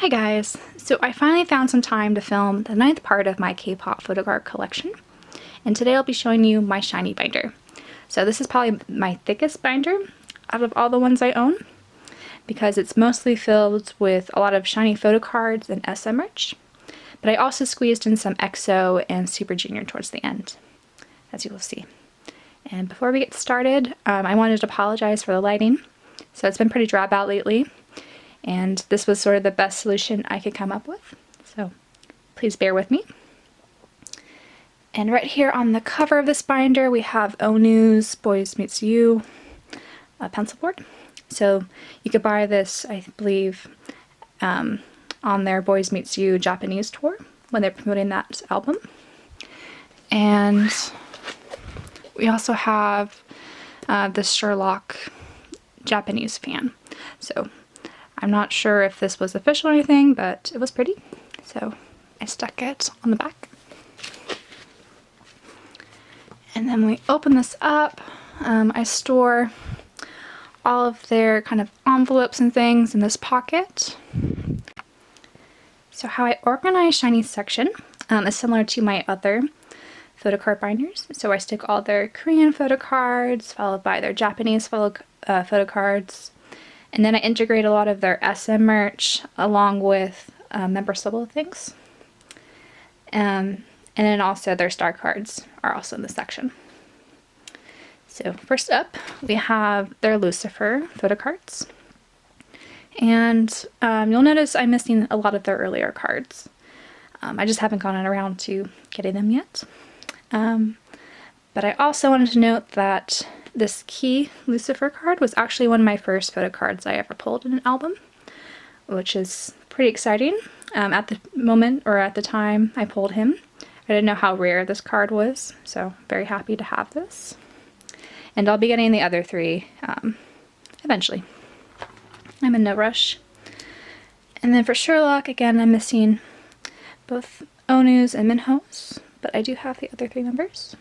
Hi guys! So I finally found some time to film the 9th part of my Kpop Photocard collection, and today I'll be showing you my SHINee binder. So this is probably my thickest binder out of all the ones I own, because it's mostly filled with a lot of SHINee photocards and SM merch, but I also squeezed in some EXO and Super Junior towards the end, as you will see. And before we get started, I wanted to apologize for the lighting. So it's been pretty drab out lately, and this was sort of the best solution I could come up with. So please bear with me. And right here on the cover of this binder, we have Onu's Boys Meets You pencil board. So you could buy this, I believe, on their Boys Meets You Japanese tour when they're promoting that album. And we also have the Sherlock Japanese fan. So I'm not sure if this was official or anything, but it was pretty. So I stuck it on the back. And then we open this up. I store all of their kind of envelopes and things in this pocket. So how I organize SHINee's section is similar to my other photocard binders. So I stick all their Korean photocards, followed by their Japanese photocards, and then I integrate a lot of their SM merch along with member solo things. And then also their star cards are also in this section. So first up, we have their Lucifer photocards. And you'll notice I'm missing a lot of their earlier cards. I just haven't gotten around to getting them yet. But I also wanted to note that this key Lucifer card was actually one of my first photocards I ever pulled in an album, which is pretty exciting. At the moment, or at the time I pulled him, I didn't know how rare this card was, so very happy to have this. And I'll be getting the other three eventually. I'm in no rush. And then for Sherlock, again, I'm missing both Onu's and Minho's, but I do have the other three members.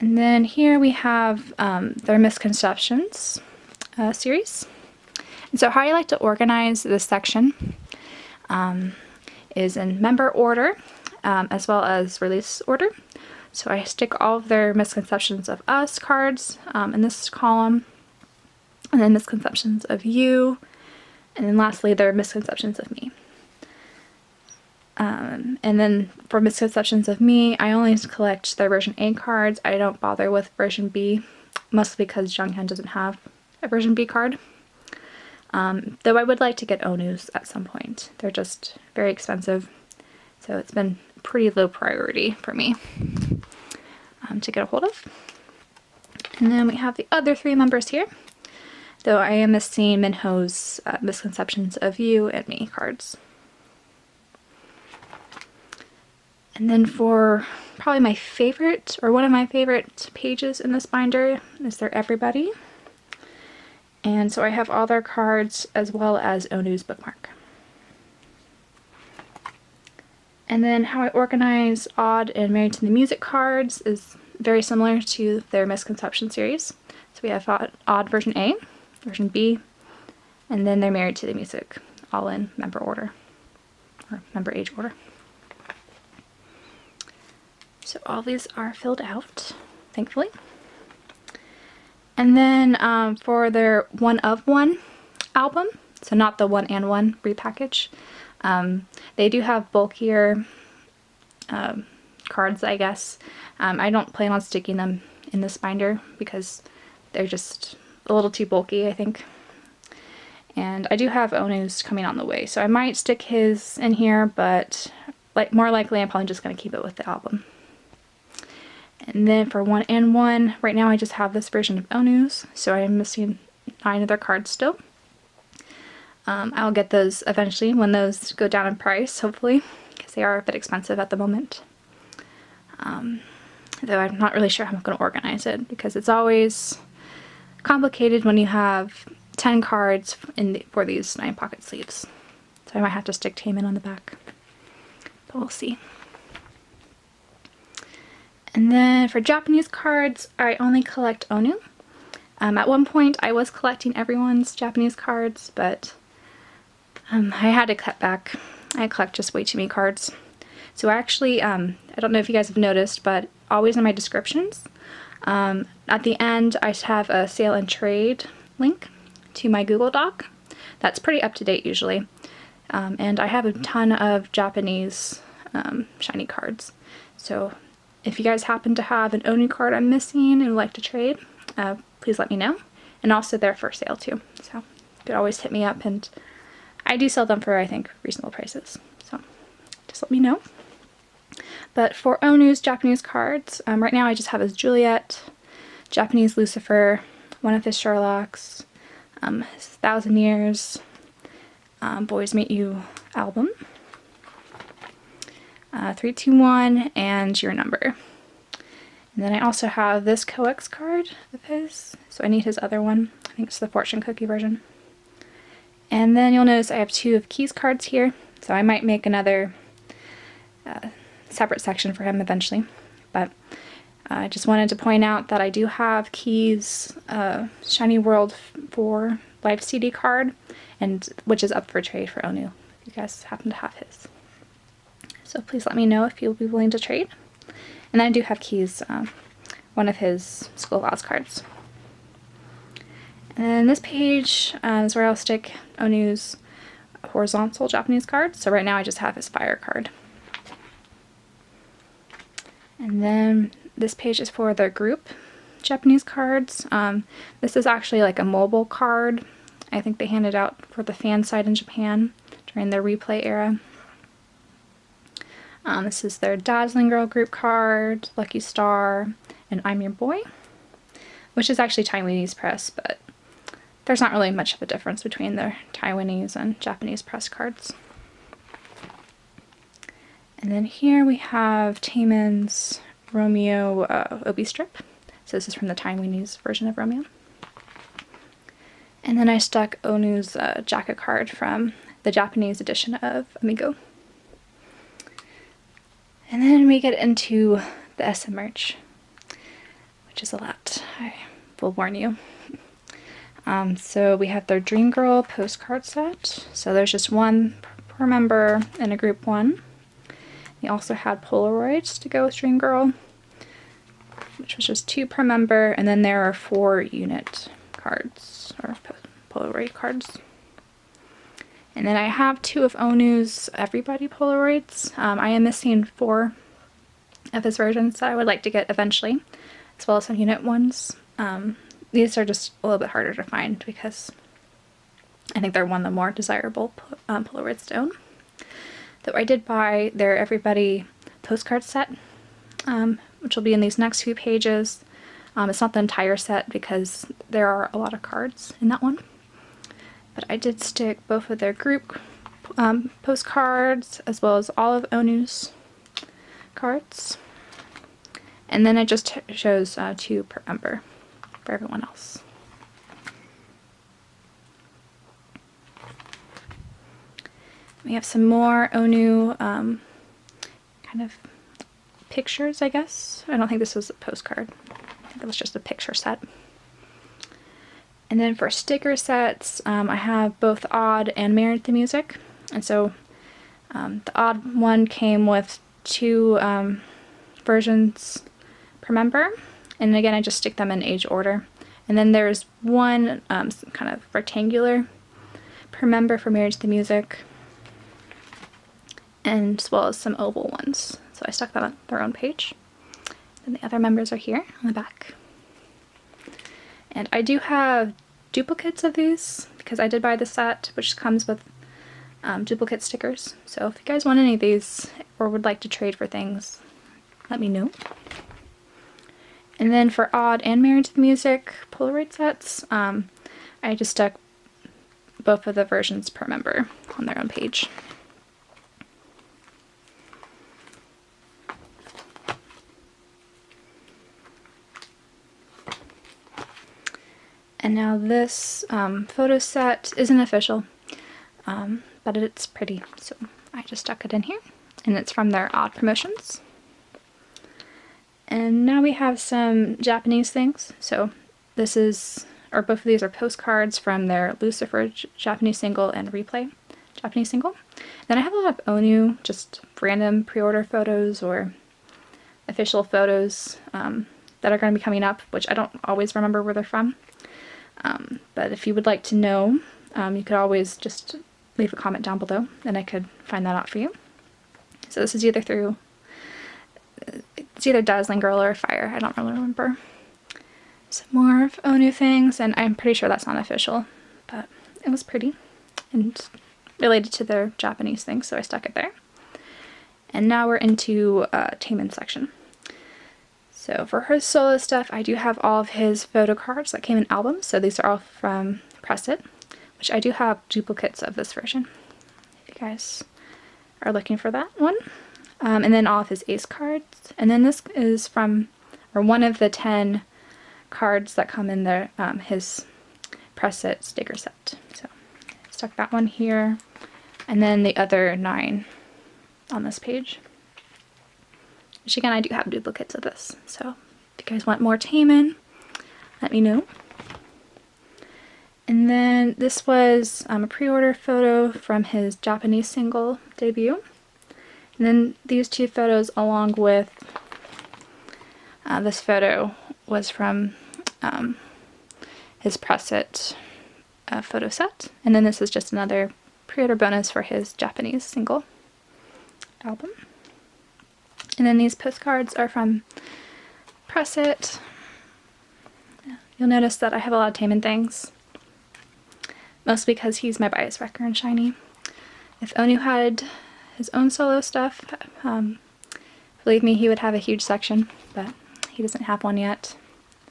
And then here we have their Misconceptions series. And so how I like to organize this section is in member order as well as release order. So I stick all of their Misconceptions of Us cards in this column, and then Misconceptions of You, and then lastly their Misconceptions of Me. And then for Misconceptions of Me, I only collect their version A cards. I don't bother with version B, mostly because Junghyun doesn't have a version B card. Though I would like to get Onu's at some point. They're just very expensive, so it's been pretty low priority for me to get a hold of. And then we have the other three members here, though I am missing Minho's Misconceptions of You and Me cards. And then for probably my favorite, or one of my favorite pages in this binder, is their Everybody. And so I have all their cards as well as Onu's bookmark. And then how I organize Odd and Married to the Music cards is very similar to their Misconception series. So we have Odd version A, version B, and then they're Married to the Music, all in member order, or member age order. So all these are filled out, thankfully. And then for their One of One album, so not the One and One repackage, they do have bulkier cards, I guess. I don't plan on sticking them in this binder because they're just a little too bulky, I think. And I do have Onu's coming on the way, so I might stick his in here, but more likely I'm probably just going to keep it with the album. And then for One and One, right now I just have this version of Onu's, so I'm missing 9 of their cards still. I'll get those eventually when those go down in price, hopefully, because they are a bit expensive at the moment. Though I'm not really sure how I'm going to organize it, because it's always complicated when you have 10 cards for these 9 pocket sleeves. So I might have to stick Taemin on the back, but we'll see. And then for Japanese cards, I only collect Onu. At one point I was collecting everyone's Japanese cards, but I had to cut back. I collect just way too many cards. So actually, I don't know if you guys have noticed, but always in my descriptions, at the end I have a sale and trade link to my Google Doc. That's pretty up to date usually. And I have a ton of Japanese SHINee cards. So if you guys happen to have an Onu card I'm missing and would like to trade, please let me know. And also they're for sale too. So you could always hit me up, and I do sell them for, I think, reasonable prices. So just let me know. But for Onu's Japanese cards, right now I just have his Juliet, Japanese Lucifer, one of his Sherlocks, his 1,000 Years, Boys Meet You album, 321, and Your Number. And then I also have this coex card of his, so I need his other one. I think it's the fortune cookie version. And then you'll notice I have 2 of Keys cards here, so I might make another separate section for him eventually. But I just wanted to point out that I do have Keys SHINee World 4 Live CD card, and which is up for trade for Onu, if you guys happen to have his. So please let me know if you'll be willing to trade. And then I do have Keys, one of his School of Oz cards. And then this page is where I'll stick Onu's horizontal Japanese cards. So right now I just have his fire card. And then this page is for the group Japanese cards. This is actually like a mobile card. I think they handed out for the fan side in Japan during their replay era. This is their Dazzling Girl group card, Lucky Star, and I'm Your Boy, which is actually Taiwanese press, but there's not really much of a difference between their Taiwanese and Japanese press cards. And then here we have Taemin's Romeo Obi strip. So this is from the Taiwanese version of Romeo. And then I stuck Onu's jacket card from the Japanese edition of Amigo. And then we get into the SM merch, which is a lot, I will warn you. So we have their Dream Girl postcard set. So there's just one per member in a group 1. We also had Polaroids to go with Dream Girl, which was just 2 per member, and then there are 4 unit cards, or Polaroid cards. And then I have 2 of Onu's Everybody Polaroids. I am missing 4 of his versions that I would like to get eventually, as well as some unit ones. These are just a little bit harder to find because I think they're one of the more desirable Polaroids to own. Though I did buy their Everybody postcard set, which will be in these next few pages. It's not the entire set because there are a lot of cards in that one. But I did stick both of their group postcards as well as all of Onu's cards. And then it just shows 2 per member for everyone else. We have some more Onu kind of pictures, I guess. I don't think this was a postcard. I think it was just a picture set. And then for sticker sets, I have both Odd and Married to Music. And so the Odd one came with 2 versions per member. And again, I just stick them in age order. And then there's one kind of rectangular per member for Married to Music, and as well as some oval ones. So I stuck them on their own page. And the other members are here on the back. And I do have duplicates of these because I did buy the set, which comes with duplicate stickers. So if you guys want any of these or would like to trade for things, let me know. And then for Odd and Married to the Music Polaroid sets, I just stuck both of the versions per member on their own page. And now this photo set isn't official, but it's pretty, so I just stuck it in here. And it's from their Odd promotions. And now we have some Japanese things. So this is, or both of these are postcards from their Lucifer Japanese single and replay Japanese single. Then I have a lot of Onu, just random pre-order photos or official photos that are going to be coming up, which I don't always remember where they're from. But if you would like to know, you could always just leave a comment down below and I could find that out for you. So this is either through, it's either Dazzling Girl or Fire, I don't really remember. Some more of Onu things, and I'm pretty sure that's not official, but it was pretty and related to their Japanese thing, so I stuck it there. And now we're into Taemin's section. So for her solo stuff, I do have all of his photo cards that came in albums, so these are all from Press It, which I do have duplicates of this version, if you guys are looking for that one. And then all of his ace cards, and then this is from, or one of the 10 cards that come in the his Press It sticker set. So I stuck that one here, and then the other 9 on this page. Which again, I do have duplicates of this. So if you guys want more Taemin, let me know. And then this was a pre-order photo from his Japanese single debut. And then these 2 photos along with this photo was from his Press It photo set. And then this is just another pre-order bonus for his Japanese single album. And then these postcards are from Press It. You'll notice that I have a lot of Taemin things. Mostly because he's my bias wrecker in SHINee. If Onu had his own solo stuff, believe me, he would have a huge section, but he doesn't have one yet.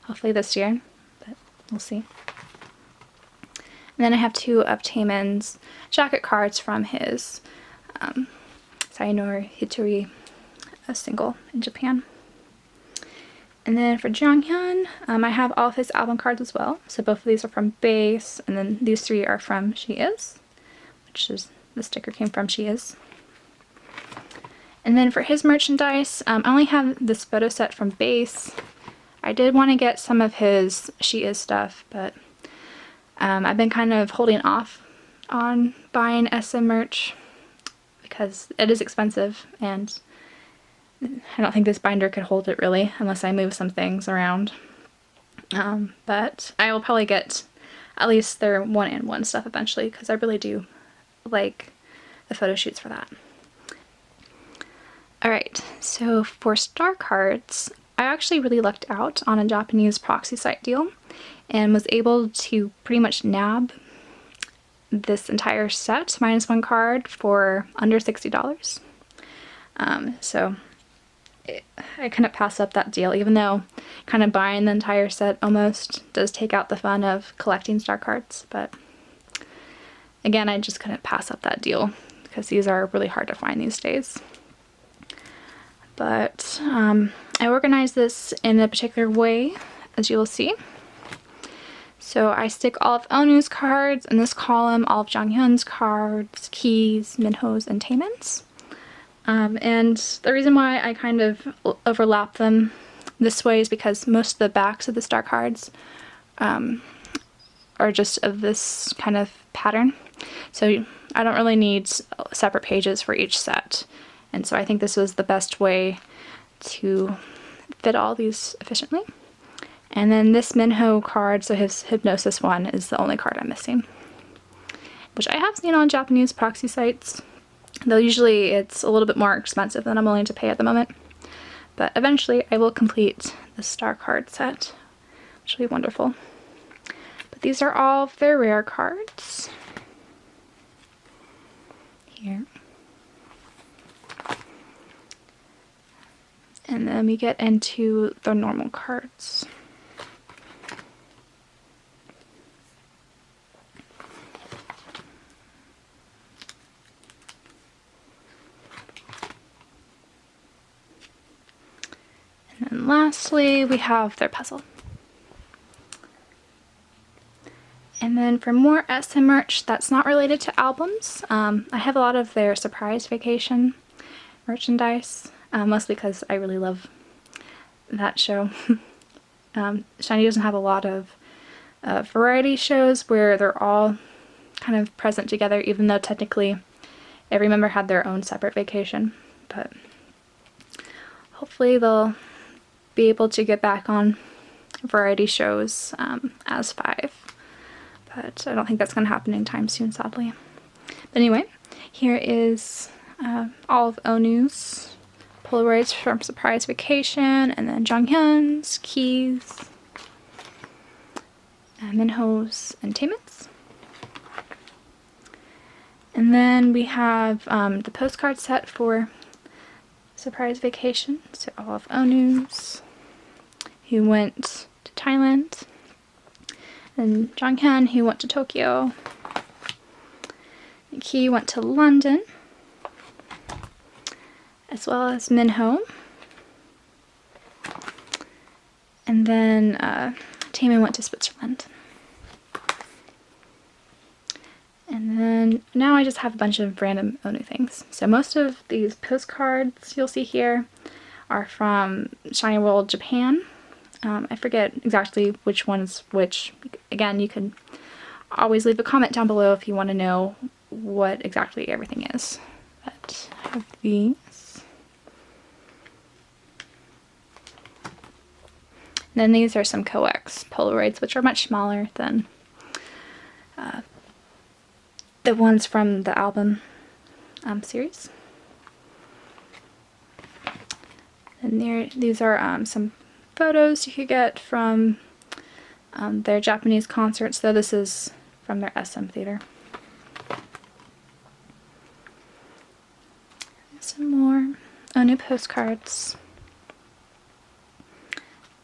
Hopefully this year, but we'll see. And then I have 2 of Taemin's jacket cards from his Sayonara Hitori single in Japan. And then for Jonghyun, I have all of his album cards as well. So both of these are from Base, and then these 3 are from She Is, which is, the sticker came from She Is. And then for his merchandise, I only have this photo set from Base. I did want to get some of his She Is stuff, but I've been kind of holding off on buying SM merch because it is expensive, and I don't think this binder could hold it really unless I move some things around. But I will probably get at least their 1&1 stuff eventually because I really do like the photo shoots for that. Alright, so for star cards, I actually really lucked out on a Japanese proxy site deal and was able to pretty much nab this entire set minus 1 card for under $60. So I couldn't pass up that deal, even though kind of buying the entire set almost does take out the fun of collecting star cards. But again, I just couldn't pass up that deal because these are really hard to find these days. But I organized this in a particular way, as you will see. So I stick all of Onu's cards in this column, all of Jonghyun's cards, Key's, Minho's, and Taemin's. And the reason why I kind of overlap them this way is because most of the backs of the star cards are just of this kind of pattern. So I don't really need separate pages for each set. And so I think this was the best way to fit all these efficiently. And then this Minho card, so his Hypnosis one, is the only card I'm missing, which I have seen on Japanese proxy sites, though usually it's a little bit more expensive than I'm willing to pay at the moment. But eventually I will complete the star card set, which will be wonderful. But these are all of their rare cards. Here. And then we get into the normal cards. And then lastly, we have their puzzle. And then for more SM merch that's not related to albums, I have a lot of their Surprise Vacation merchandise, mostly because I really love that show. SHINee doesn't have a lot of variety shows where they're all kind of present together, even though technically every member had their own separate vacation. But hopefully they'll be able to get back on variety shows as 5. But I don't think that's going to happen anytime soon, sadly. But anyway, here is all of Onu's Polaroids from Surprise Vacation, and then Jonghyun's, Key's, Minho's, and Taemin's. And then we have the postcard set for Surprise Vacation. So all of Onu's, who went to Thailand, and Jonghyun, who went to Tokyo. And Key went to London, as well as Minho. And then Taemin went to Switzerland. And then now I just have a bunch of random Onu things. So most of these postcards you'll see here are from SHINee World Japan. I forget exactly which one's which. Again, you can always leave a comment down below if you want to know what exactly everything is. But I have these. And then these are some coax Polaroids, which are much smaller than the ones from the album series. And these are some photos you could get from their Japanese concerts, though this is from their SM theater. Some more Onu postcards.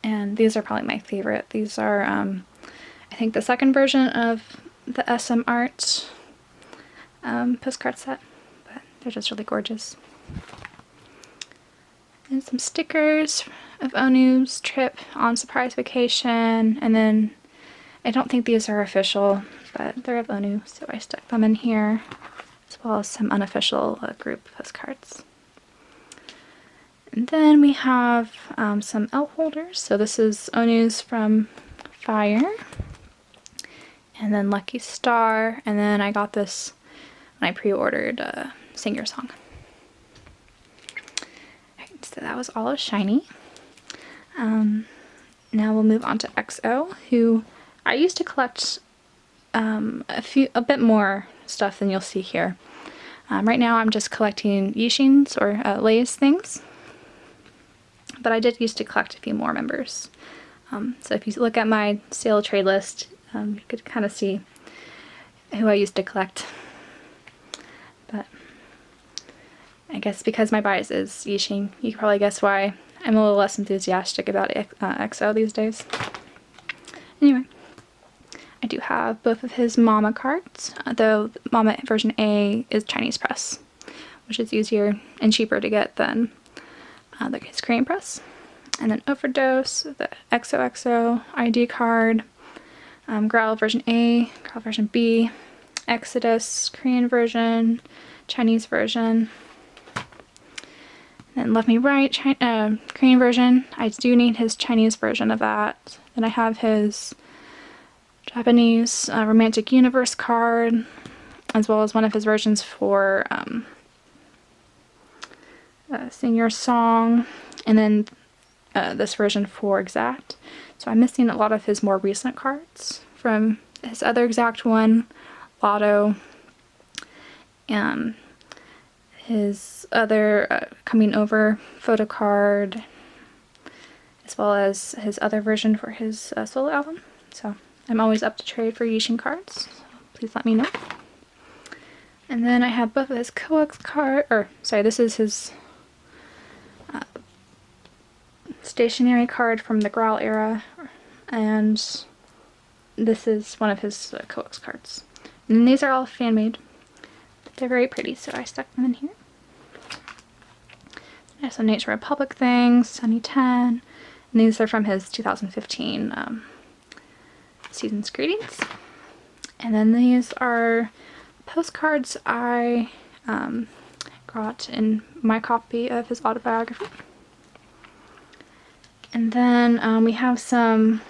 And these are probably my favorite. These are, I think, the second version of the SM art postcard set, but they're just really gorgeous. And some stickers of Onu's trip on Surprise Vacation, and then I don't think these are official, but they're of Onu, so I stuck them in here, as well as some unofficial group postcards. And then we have some L holders. So this is Onu's from Fire, and then Lucky Star, and then I got this when I pre-ordered Sing Your Song. Alright, so that was all of SHINee. Now we'll move on to EXO, who I used to collect a bit more stuff than you'll see here. Right now I'm just collecting Yixin's or Lay's things, but I did used to collect a few more members. So if you look at my sale trade list, you could kind of see who I used to collect. But I guess because my bias is Yixin, you can probably guess why I'm a little less enthusiastic about EXO these days. Anyway, I do have both of his Mama cards, though Mama version A is Chinese press, which is easier and cheaper to get than his Korean press. And then Overdose, the XOXO ID card, Growl version A, Growl version B, Exodus, Korean version, Chinese version. And then Love Me Right, Korean version. I do need his Chinese version of that. Then I have his Japanese Romantic Universe card, as well as one of his versions for Sing Your Song, and then this version for Exact. So I'm missing a lot of his more recent cards from his other Exact one, Lotto, his other Coming Over Photocard, as well as his other version for his solo album. So I'm always up to trade for Yixin cards, so please let me know. And then I have both of his coax card, or sorry, this is his stationery card from the Growl era, and this is one of his coax cards. And these are all fan-made. They're very pretty, so I stuck them in here. I have some Nature Republic things, Sunny 10, and these are from his 2015 Season's Greetings. And then these are postcards I got in my copy of his autobiography. And then we have some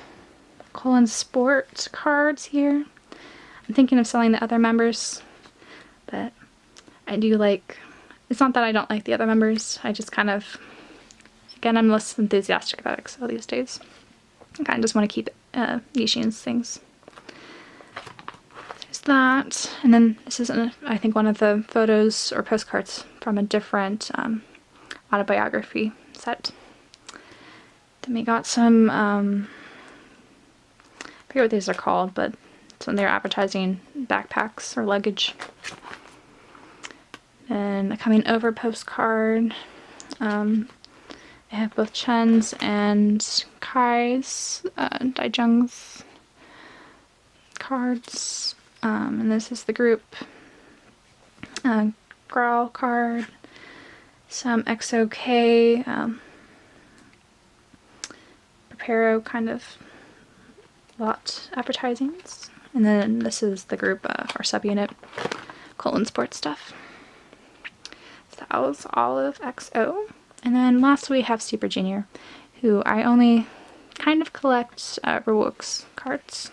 Colin Sport cards here. I'm thinking of selling the other members, but I do like, it's not that I don't like the other members, I just kind of, again, I'm less enthusiastic about EXO these days. I kind of just want to keep Yishin's things. There's that, and then this is, I think, one of the photos or postcards from a different autobiography set. Then we got some, I forget what these are called, but it's when they're advertising backpacks or luggage. And a coming over postcard. I have both Chen's and Kai's, Daijung's cards. And this is the group Growl card. Some XOK, Preparo kind of lot advertisings. And then this is the group, our subunit, Colon Sports stuff. So that was all of EXO. And then last we have Super Junior, who I only kind of collect Rewook's cards.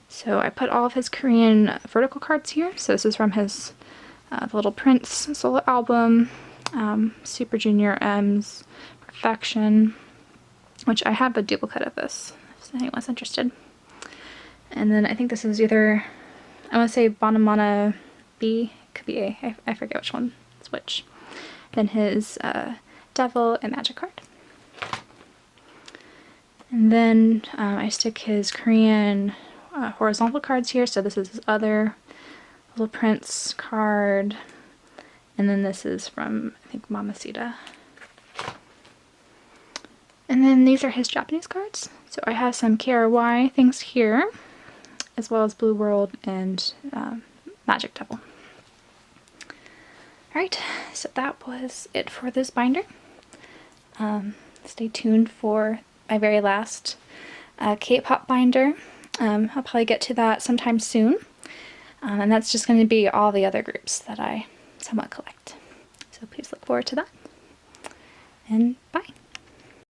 So I put all of his Korean vertical cards here. So this is from his The Little Prince solo album, Super Junior M's Perfection, which I have a duplicate of this, if anyone's interested. And then I think this is either, I want to say Banamana B, could be A, I forget which one is which. Then his Devil and Magic card. And then I stick his Korean horizontal cards here, so this is his other Little Prince card. And then this is from, I think, Mamacita. And then these are his Japanese cards. So I have some KRY things here, as well as Blue World and Magic Devil. Alright, so that was it for this binder. Stay tuned for my very last K-pop binder. I'll probably get to that sometime soon. And that's just going to be all the other groups that I somewhat collect. So please look forward to that. And bye!